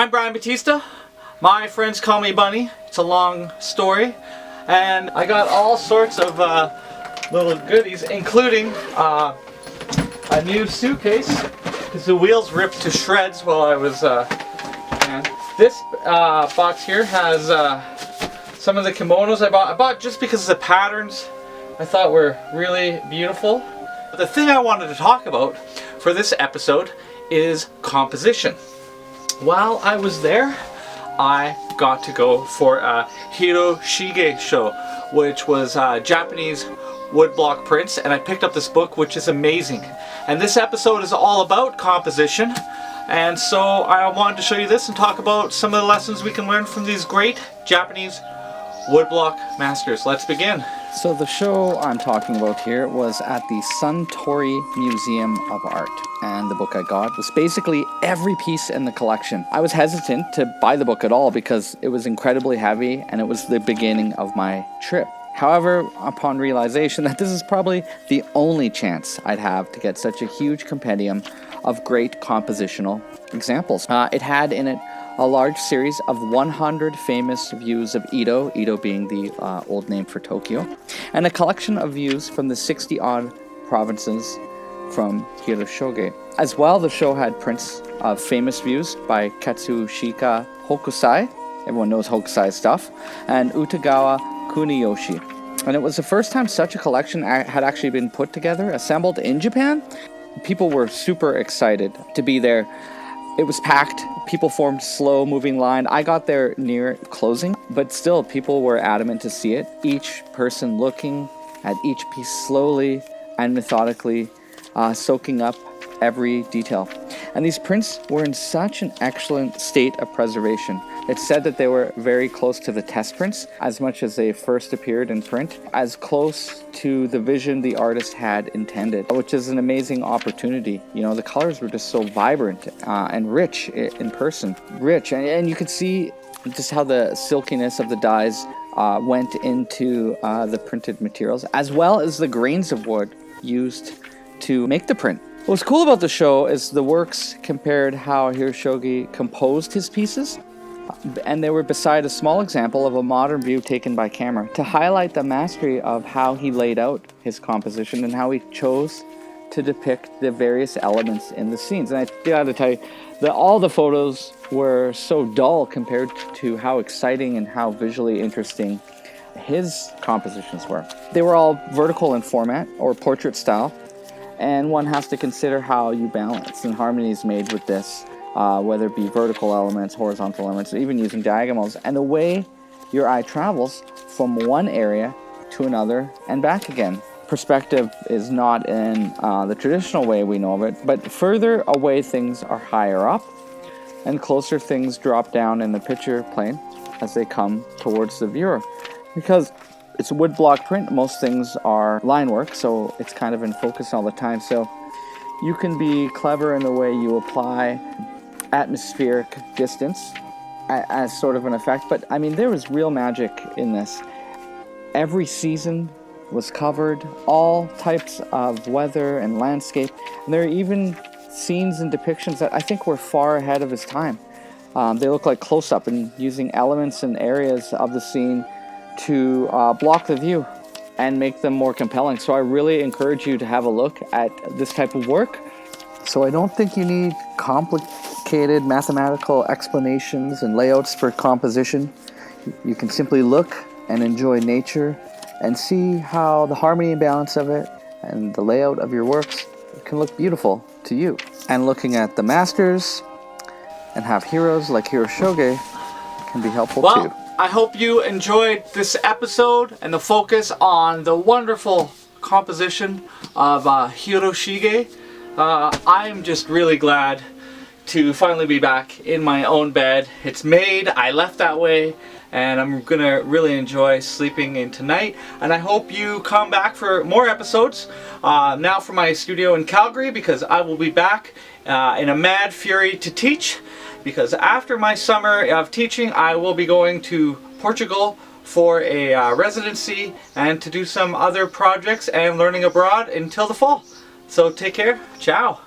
I'm Brian Batista. My friends call me Bunny. It's a long story. And I got all sorts of little goodies, including a new suitcase, because the wheels ripped to shreds while I was and this box here has some of the kimonos I bought just because the patterns I thought were really beautiful. The thing I wanted to talk about for this episode is composition. While I was there, I got to go for a Hiroshige show, which was Japanese woodblock prints, and I picked up this book, which is amazing. And this episode is all about composition, and so I wanted to show you this and talk about some of the lessons we can learn from these great Japanese woodblock masters. Let's begin. So the show I'm talking about here was at the Suntory Museum of Art, and the book I got was basically every piece in the collection. I was hesitant to buy the book at all because it was incredibly heavy and it was the beginning of my trip. However, upon realization that this is probably the only chance I'd have to get such a huge compendium of great compositional examples. It had in it a large series of 100 famous views of Edo, Edo being the old name for Tokyo, and a collection of views from the 60-odd provinces from Hiroshige. As well, the show had prints of famous views by Katsushika Hokusai, everyone knows Hokusai stuff, and Kuniyoshi. And it was the first time such a collection had actually been put together, assembled in Japan. People were super excited to be there. It was packed. People formed slow-moving line. I got there near closing, but still people were adamant to see it. Each person looking at each piece slowly and methodically, soaking up every detail. And these prints were in such an excellent state of preservation. It's said that they were very close to the test prints, as much as they first appeared in print, as close to the vision the artist had intended, which is an amazing opportunity. You know, the colors were just so vibrant and rich in person. Rich, and you could see just how the silkiness of the dyes went into the printed materials, as well as the grains of wood used to make the print. What's cool about the show is the works compared how Hiroshige composed his pieces, and they were beside a small example of a modern view taken by camera to highlight the mastery of how he laid out his composition and how he chose to depict the various elements in the scenes. And I gotta tell you that all the photos were so dull compared to how exciting and how visually interesting his compositions were. They were all vertical in format or portrait style, and one has to consider how you balance and harmony is made with this, whether it be vertical elements, horizontal elements, or even using diagonals, and the way your eye travels from one area to another and back again. Perspective is not in the traditional way we know of it, but further away things are higher up, and closer things drop down in the picture plane as they come towards the viewer. Because it's a woodblock print, most things are line work, so it's kind of in focus all the time. So you can be clever in the way you apply atmospheric distance as sort of an effect. But I mean, there was real magic in this. Every season was covered, all types of weather and landscape. And there are even scenes and depictions that I think were far ahead of his time. They look like close-up and using elements and areas of the scene to block the view and make them more compelling. So I really encourage you to have a look at this type of work. So I don't think you need complicated mathematical explanations and layouts for composition. You can simply look and enjoy nature and see how the harmony and balance of it and the layout of your works can look beautiful to you. And looking at the masters and have heroes like Hiroshige can be helpful too. I hope you enjoyed this episode and the focus on the wonderful composition of Hiroshige. I'm just really glad to finally be back in my own bed. It's made, I left that way, and I'm gonna really enjoy sleeping in tonight. And I hope you come back for more episodes now from my studio in Calgary, because I will be back in a mad fury to teach. Because after my summer of teaching, I will be going to Portugal for a residency and to do some other projects and learning abroad until the fall. So take care. Ciao.